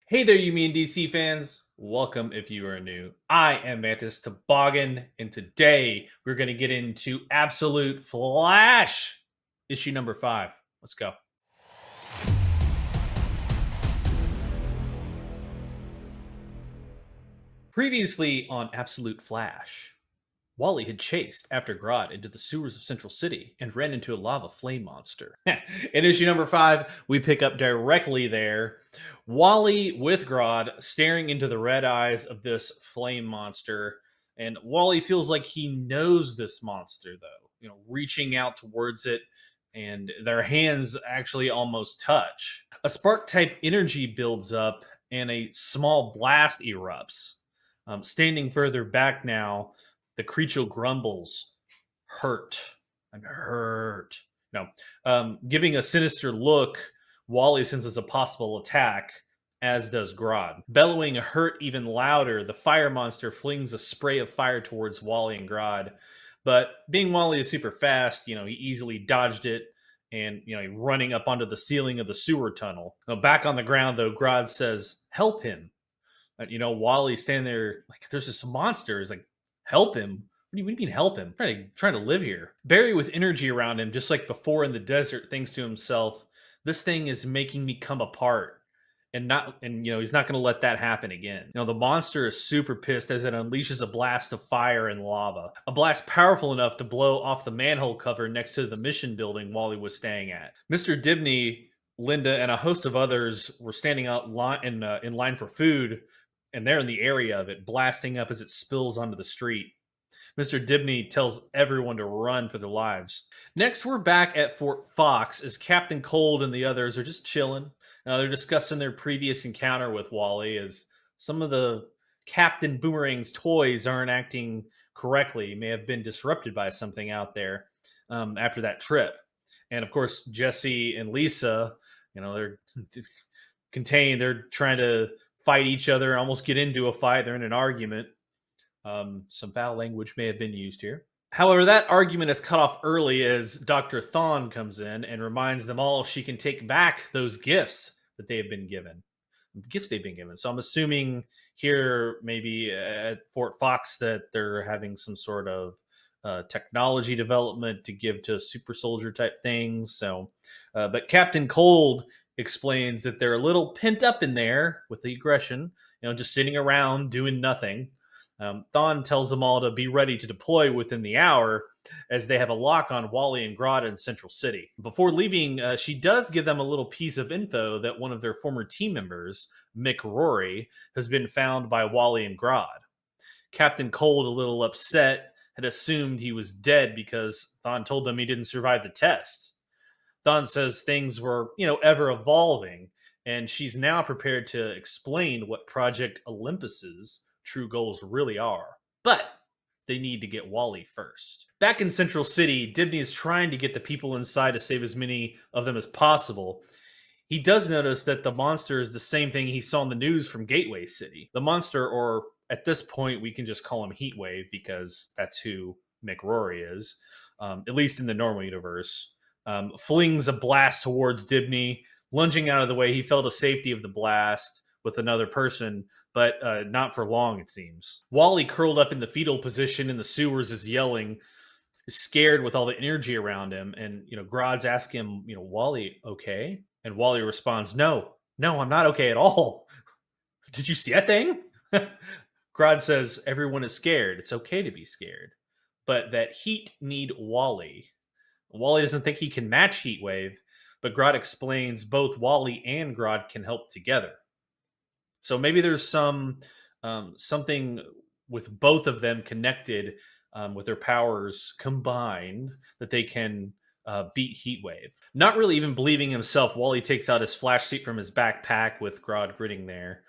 Hey there, you mean DC fans. Welcome if you are new. I am Mantis Toboggan, and today we're going to get into Absolute Flash, issue number 5. Let's go. Previously on Absolute Flash, Wally had chased after Grodd into the sewers of Central City and ran into a lava flame monster. In issue number 5, we pick up directly there. Wally with Grodd staring into the red eyes of this flame monster. And Wally feels like he knows this monster, though, reaching out towards it, and their hands actually almost touch. A spark type energy builds up, and a small blast erupts. Standing further back now, the creature grumbles, "Hurt. I'm hurt." No. Giving a sinister look, Wally senses a possible attack, as does Grodd. Bellowing hurt even louder, the fire monster flings a spray of fire towards Wally and Grodd. But being Wally is super fast, he easily dodged it and, running up onto the ceiling of the sewer tunnel. Now, back on the ground, though, Grodd says, "Help him." Wally's standing there like, "There's this monster." He's like, "Help him? What do you mean help him? I'm trying to live here." Barry with energy around him, just like before in the desert, thinks to himself, "This thing is making me come apart." And he's not going to let that happen again. The monster is super pissed as it unleashes a blast of fire and lava, a blast powerful enough to blow off the manhole cover next to the mission building Wally was staying at. Mr. Dibney, Linda, and a host of others were standing out in line for food, and they're in the area of it, blasting up as it spills onto the street. Mr. Dibney tells everyone to run for their lives. Next, we're back at Fort Fox as Captain Cold and the others are just chilling. They're discussing their previous encounter with Wally, as some of the Captain Boomerang's toys aren't acting correctly, may have been disrupted by something out there after that trip. And of course, Jesse and Lisa, they're contained. They're trying to fight each other and almost get into a fight. They're in an argument. Some foul language may have been used here. However, that argument is cut off early as Dr. Thawne comes in and reminds them all she can take back those gifts that they have been given. Gifts they've been given. So I'm assuming here, maybe at Fort Fox, that they're having some sort of technology development to give to super soldier type things. But Captain Cold explains that they're a little pent up in there with the aggression, just sitting around doing nothing. Thawne tells them all to be ready to deploy within the hour, as they have a lock on Wally and Grodd in Central City. Before leaving, she does give them a little piece of info that one of their former team members, Mick Rory, has been found by Wally and Grodd. Captain Cold, a little upset, had assumed he was dead because Thawne told them he didn't survive the test. Thawne says things were, ever evolving, and she's now prepared to explain what Project Olympus's true goals really are. But they need to get Wally first. Back in Central City, Dibney is trying to get the people inside to save as many of them as possible. He does notice that the monster is the same thing he saw in the news from Gateway City. The monster, or at this point, we can just call him Heatwave because that's who Mick Rory is, at least in the normal universe, flings a blast towards Dibney. Lunging out of the way, he fell to safety of the blast with another person, but not for long, it seems. Wally, curled up in the fetal position in the sewers, is yelling, scared with all the energy around him. And, Grodd's asking him, "Wally, okay?" And Wally responds, "No, I'm not okay at all." "Did you see that thing?" Grodd says, "Everyone is scared. It's okay to be scared. But that Heat need Wally." Wally doesn't think he can match Heatwave, but Grodd explains both Wally and Grodd can help together. So maybe there's something with both of them connected, with their powers combined, that they can beat Heatwave. Not really even believing himself, Wally takes out his flash suit from his backpack with Grodd grinning there.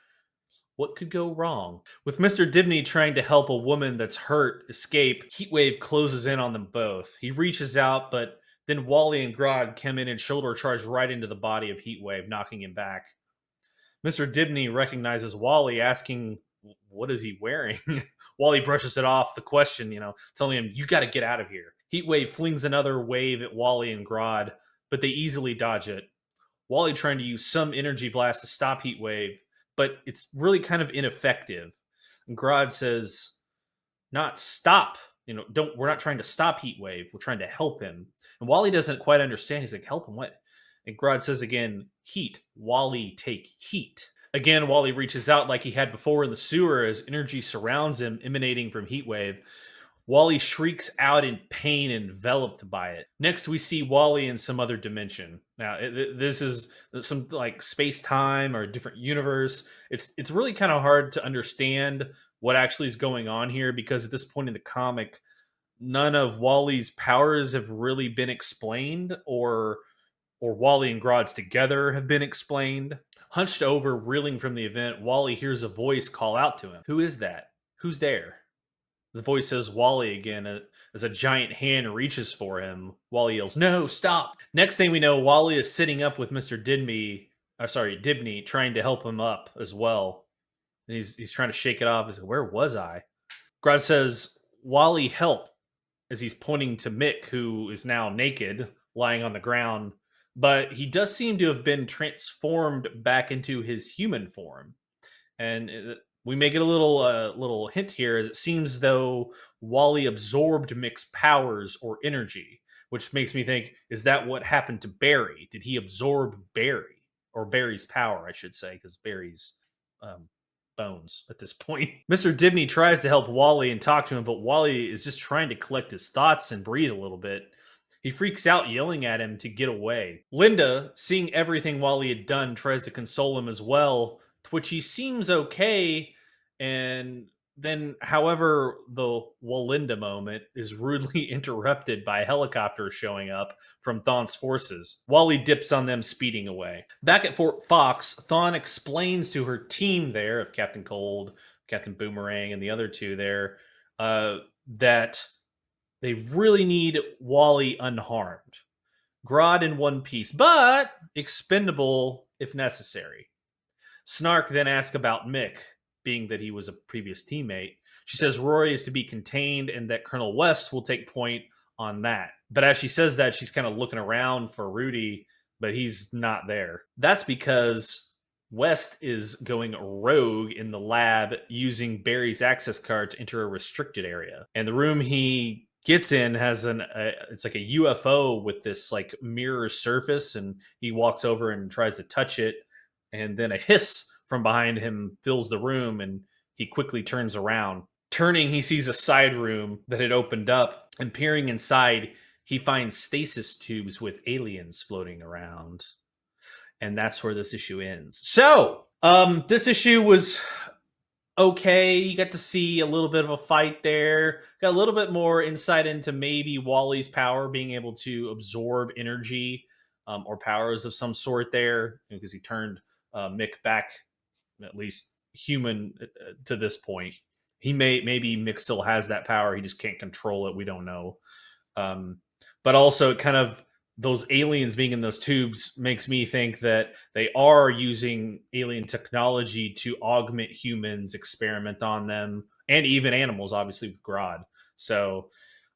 What could go wrong? With Mr. Dibney trying to help a woman that's hurt escape, Heatwave closes in on them both. He reaches out, but then Wally and Grodd come in and shoulder charge right into the body of Heatwave, knocking him back. Mr. Dibney recognizes Wally, asking, "What is he wearing?" Wally brushes it off the question, telling him, "You got to get out of here." Heatwave flings another wave at Wally and Grodd, but they easily dodge it. Wally trying to use some energy blast to stop Heatwave, but it's really kind of ineffective. And Grodd says, not stop. Don't we're not trying to stop Heat Wave. We're trying to help him. And Wally doesn't quite understand. He's like, help him what? And Grodd says again, heat. Wally, take heat. Again, Wally reaches out like he had before in the sewer as energy surrounds him, emanating from Heatwave. Wally shrieks out in pain, enveloped by it. Next, we see Wally in some other dimension. Now, this is some like space time or a different universe. It's really kind of hard to understand what actually is going on here because at this point in the comic, none of Wally's powers have really been explained, or Wally and Grodd's together have been explained. Hunched over, reeling from the event, Wally hears a voice call out to him. Who is that? Who's there? The voice says Wally again as a giant hand reaches for him. Wally yells, "No, stop!" Next thing we know, Wally is sitting up with Mr. Dibney, trying to help him up as well. And he's trying to shake it off. He's like, "Where was I?" Grodd says, "Wally, help!" as he's pointing to Mick, who is now naked, lying on the ground. But he does seem to have been transformed back into his human form. And we may get a little hint here. As it seems though Wally absorbed Mick's powers or energy, which makes me think: is that what happened to Barry? Did he absorb Barry or Barry's power? I should say, because Barry's um, bones at this point. Mr. Dibney tries to help Wally and talk to him, but Wally is just trying to collect his thoughts and breathe a little bit. He freaks out, yelling at him to get away. Linda, seeing everything Wally had done, tries to console him as well, to which he seems okay. And then, however, the Walinda moment is rudely interrupted by a helicopter showing up from Thawne's forces. Wally dips on them, speeding away. Back at Fort Fox, Thawne explains to her team there of Captain Cold, Captain Boomerang, and the other two there that they really need Wally unharmed. Grodd in one piece, but expendable if necessary. Snark then asks about Mick, being that he was a previous teammate. She says Rory is to be contained and that Colonel West will take point on that. But as she says that, she's kind of looking around for Rudy, but he's not there. That's because West is going rogue in the lab using Barry's access card to enter a restricted area. And the room he gets in has it's like a UFO with this like mirror surface, and he walks over and tries to touch it, and then a hiss from behind him fills the room, and he quickly turns around. Turning, he sees a side room that had opened up, and peering inside, he finds stasis tubes with aliens floating around. And that's where this issue ends. So, this issue was okay. You got to see a little bit of a fight there. Got a little bit more insight into maybe Wally's power, being able to absorb energy or powers of some sort there, because he turned Mick back, at least human to this point. Maybe Mick still has that power. He just can't control it. We don't know. But also, kind of those aliens being in those tubes makes me think that they are using alien technology to augment humans, experiment on them, and even animals, obviously with Grodd. So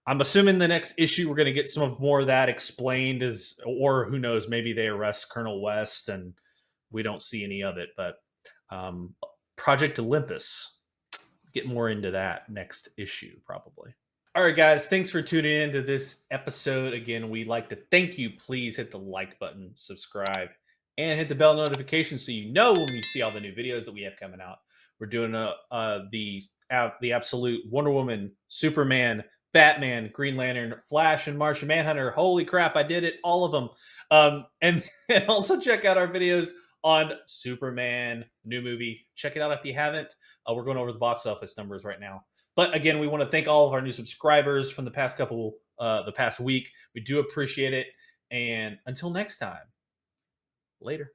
I'm assuming the next issue we're going to get some of more of that explained, or who knows, maybe they arrest Colonel West and we don't see any of it. But Project Olympus, get more into that next issue probably. All right, guys, thanks for tuning in to this episode. Again, we'd like to thank you. Please hit the like button, subscribe, and hit the bell notification so you know when we see all the new videos that we have coming out. We're doing the absolute Wonder Woman, Superman, Batman, Green Lantern, Flash, and Martian Manhunter. Holy crap, I did it, all of them. And also check out our videos on Superman, new movie. Check it out if you haven't. We're going over the box office numbers right now. But again, we want to thank all of our new subscribers from the past week. We do appreciate it. And until next time, later.